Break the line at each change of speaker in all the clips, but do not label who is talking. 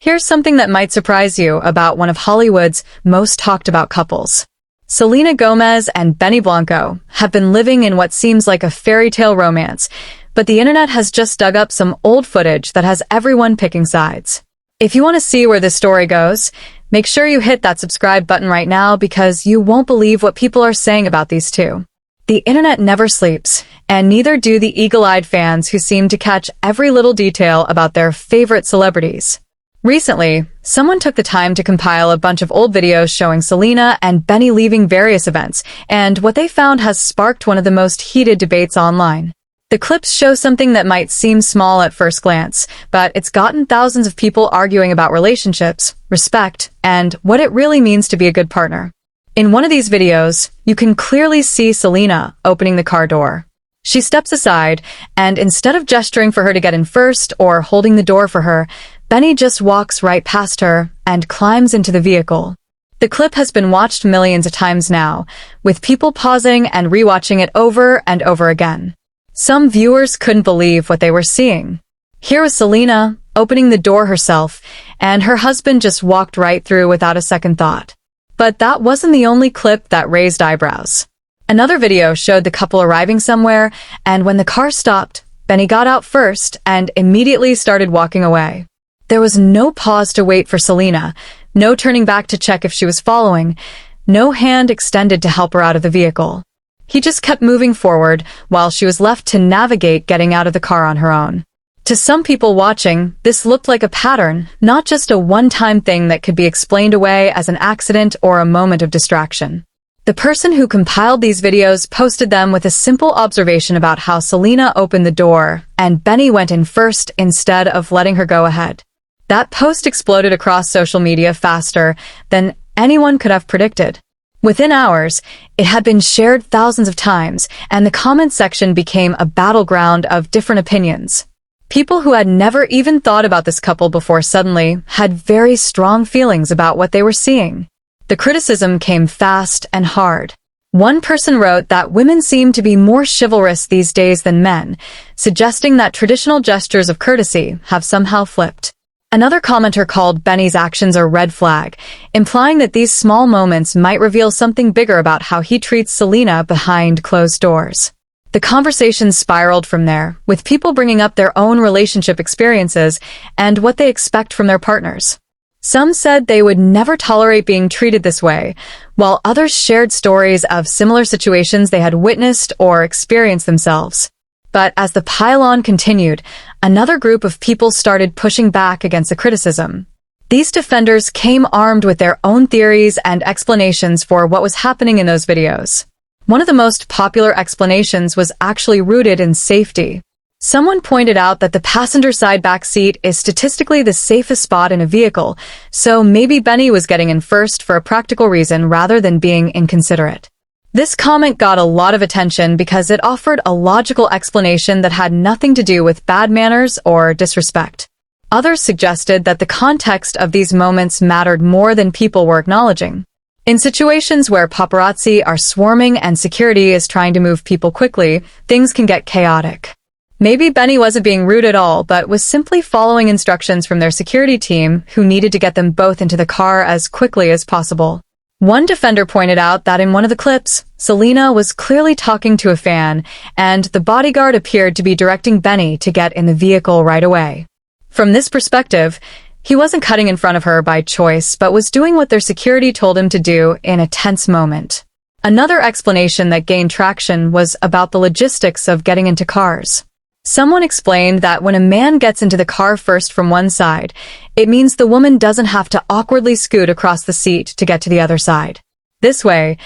Here's something that might surprise you about one of Hollywood's most talked about couples. Selena Gomez and Benny Blanco have been living in what seems like a fairy tale romance, but the internet has just dug up some old footage that has everyone picking sides. If you want to see where this story goes, make sure you hit that subscribe button right now because you won't believe what people are saying about these two. The internet never sleeps, and neither do the eagle-eyed fans who seem to catch every little detail about their favorite celebrities. Recently, someone took the time to compile a bunch of old videos showing Selena and Benny leaving various events, and what they found has sparked one of the most heated debates online. The clips show something that might seem small at first glance, but it's gotten thousands of people arguing about relationships, respect, and what it really means to be a good partner. In one of these videos, you can clearly see Selena opening the car door. She steps aside, and instead of gesturing for her to get in first or holding the door for her, Benny just walks right past her and climbs into the vehicle. The clip has been watched millions of times now, with people pausing and rewatching it over and over again. Some viewers couldn't believe what they were seeing. Here was Selena opening the door herself, and her husband just walked right through without a second thought. But that wasn't the only clip that raised eyebrows. Another video showed the couple arriving somewhere, and when the car stopped, Benny got out first and immediately started walking away. There was no pause to wait for Selena, no turning back to check if she was following, no hand extended to help her out of the vehicle. He just kept moving forward while she was left to navigate getting out of the car on her own. To some people watching, this looked like a pattern, not just a one-time thing that could be explained away as an accident or a moment of distraction. The person who compiled these videos posted them with a simple observation about how Selena opened the door and Benny went in first instead of letting her go ahead. That post exploded across social media faster than anyone could have predicted. Within hours, it had been shared thousands of times, and the comment section became a battleground of different opinions. People who had never even thought about this couple before suddenly had very strong feelings about what they were seeing. The criticism came fast and hard. One person wrote that women seem to be more chivalrous these days than men, suggesting that traditional gestures of courtesy have somehow flipped. Another commenter called Benny's actions a red flag, implying that these small moments might reveal something bigger about how he treats Selena behind closed doors. The conversation spiraled from there, with people bringing up their own relationship experiences and what they expect from their partners. Some said they would never tolerate being treated this way, while others shared stories of similar situations they had witnessed or experienced themselves. But as the pile-on continued, another group of people started pushing back against the criticism. These defenders came armed with their own theories and explanations for what was happening in those videos. One of the most popular explanations was actually rooted in safety. Someone pointed out that the passenger side back seat is statistically the safest spot in a vehicle, so maybe Benny was getting in first for a practical reason rather than being inconsiderate. This comment got a lot of attention because it offered a logical explanation that had nothing to do with bad manners or disrespect. Others suggested that the context of these moments mattered more than people were acknowledging. In situations where paparazzi are swarming and security is trying to move people quickly, things can get chaotic. Maybe Benny wasn't being rude at all, but was simply following instructions from their security team who needed to get them both into the car as quickly as possible. One defender pointed out that in one of the clips, Selena was clearly talking to a fan, and the bodyguard appeared to be directing Benny to get in the vehicle right away. From this perspective, he wasn't cutting in front of her by choice, but was doing what their security told him to do in a tense moment. Another explanation that gained traction was about the logistics of getting into cars. Someone explained that when a man gets into the car first from one side, it means the woman doesn't have to awkwardly scoot across the seat to get to the other side. This way,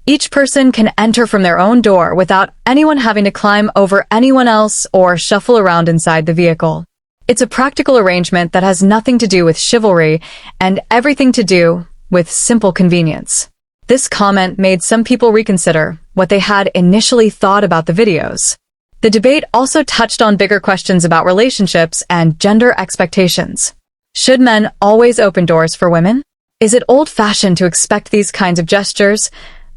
each person can enter from their own door without anyone having to climb over anyone else or shuffle around inside the vehicle. It's a practical arrangement that has nothing to do with chivalry and everything to do with simple convenience. This comment made some people reconsider what they had initially thought about the videos. The debate also touched on bigger questions about relationships and gender expectations. Should men always open doors for women? Is it old-fashioned to expect these kinds of gestures?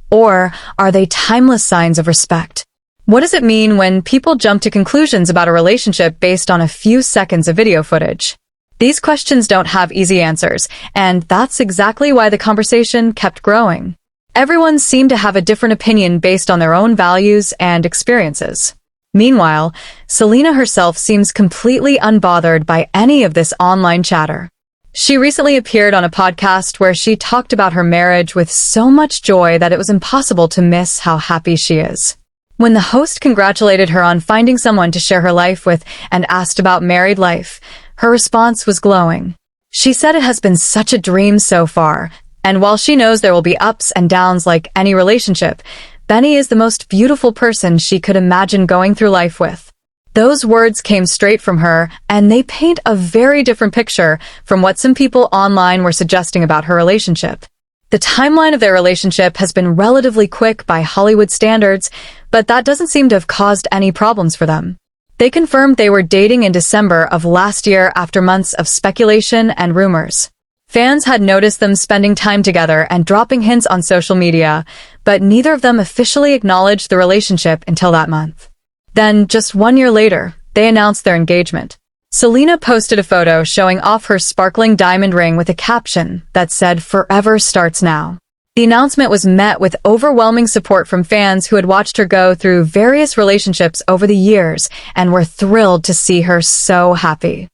Or are they timeless signs of respect? What does it mean when people jump to conclusions about a relationship based on a few seconds of video footage? These questions don't have easy answers, and that's exactly why the conversation kept growing. Everyone seemed to have a different opinion based on their own values and experiences. Meanwhile, Selena herself seems completely unbothered by any of this online chatter. She recently appeared on a podcast where she talked about her marriage with so much joy that it was impossible to miss how happy she is. When the host congratulated her on finding someone to share her life with and asked about married life, her response was glowing. She said it has been such a dream so far, and while she knows there will be ups and downs like any relationship, Benny is the most beautiful person she could imagine going through life with. Those words came straight from her, and they paint a very different picture from what some people online were suggesting about her relationship. The timeline of their relationship has been relatively quick by Hollywood standards, but that doesn't seem to have caused any problems for them. They confirmed they were dating in December of last year after months of speculation and rumors. Fans had noticed them spending time together and dropping hints on social media, but neither of them officially acknowledged the relationship until that month. Then, just 1 year later, they announced their engagement. Selena posted a photo showing off her sparkling diamond ring with a caption that said, "Forever starts now." The announcement was met with overwhelming support from fans who had watched her go through various relationships over the years and were thrilled to see her so happy.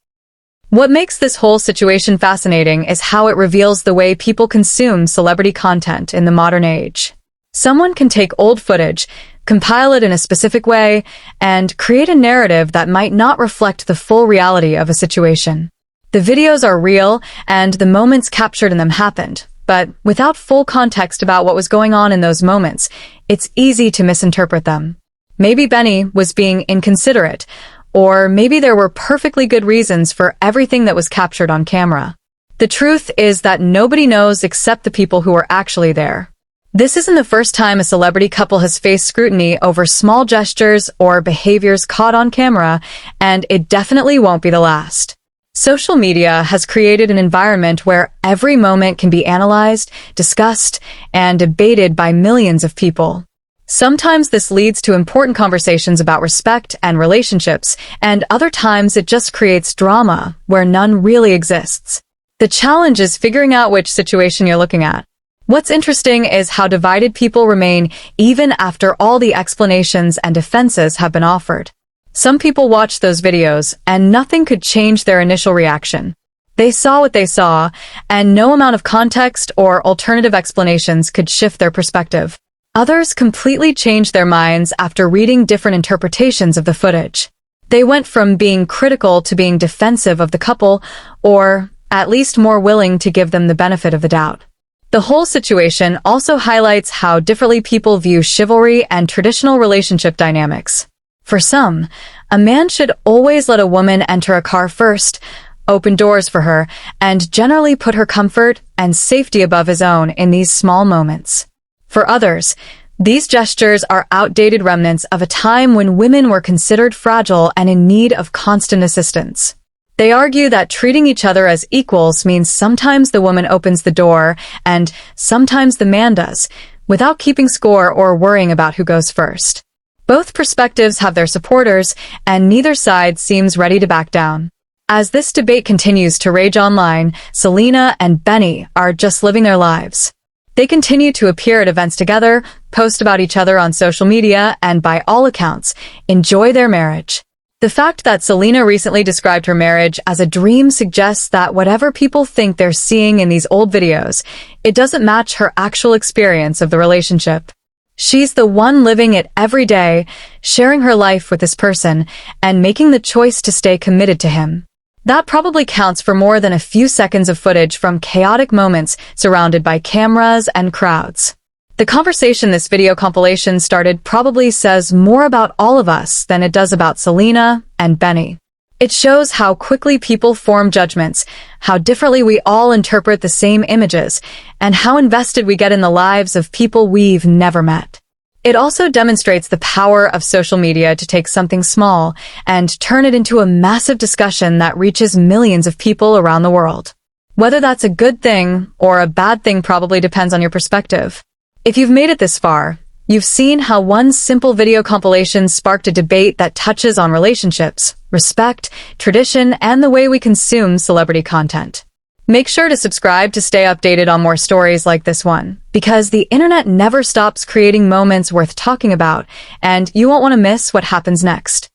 What makes this whole situation fascinating is how it reveals the way people consume celebrity content in the modern age. Someone can take old footage, compile it in a specific way, and create a narrative that might not reflect the full reality of a situation. The videos are real, and the moments captured in them happened, but without full context about what was going on in those moments, it's easy to misinterpret them. Maybe Benny was being inconsiderate, or maybe there were perfectly good reasons for everything that was captured on camera. The truth is that nobody knows except the people who were actually there. This isn't the first time a celebrity couple has faced scrutiny over small gestures or behaviors caught on camera, and it definitely won't be the last. Social media has created an environment where every moment can be analyzed, discussed, and debated by millions of people. Sometimes this leads to important conversations about respect and relationships, and other times it just creates drama where none really exists. The challenge is figuring out which situation you're looking at. What's interesting is how divided people remain even after all the explanations and defenses have been offered. Some people watched those videos, and nothing could change their initial reaction. They saw what they saw, and no amount of context or alternative explanations could shift their perspective. Others completely changed their minds after reading different interpretations of the footage. They went from being critical to being defensive of the couple, or at least more willing to give them the benefit of the doubt. The whole situation also highlights how differently people view chivalry and traditional relationship dynamics. For some, a man should always let a woman enter a car first, open doors for her, and generally put her comfort and safety above his own in these small moments. For others, these gestures are outdated remnants of a time when women were considered fragile and in need of constant assistance. They argue that treating each other as equals means sometimes the woman opens the door and sometimes the man does, without keeping score or worrying about who goes first. Both perspectives have their supporters, and neither side seems ready to back down. As this debate continues to rage online, Selena and Benny are just living their lives. They continue to appear at events together, post about each other on social media, and by all accounts, enjoy their marriage. The fact that Selena recently described her marriage as a dream suggests that whatever people think they're seeing in these old videos, it doesn't match her actual experience of the relationship. She's the one living it every day, sharing her life with this person, and making the choice to stay committed to him. That probably counts for more than a few seconds of footage from chaotic moments surrounded by cameras and crowds. The conversation this video compilation started probably says more about all of us than it does about Selena and Benny. It shows how quickly people form judgments, how differently we all interpret the same images, and how invested we get in the lives of people we've never met. It also demonstrates the power of social media to take something small and turn it into a massive discussion that reaches millions of people around the world. Whether that's a good thing or a bad thing probably depends on your perspective. If you've made it this far, You've seen how one simple video compilation sparked a debate that touches on relationships, respect, tradition, and the way we consume celebrity content. Make sure to subscribe to stay updated on more stories like this one, because the internet never stops creating moments worth talking about, and you won't want to miss what happens next.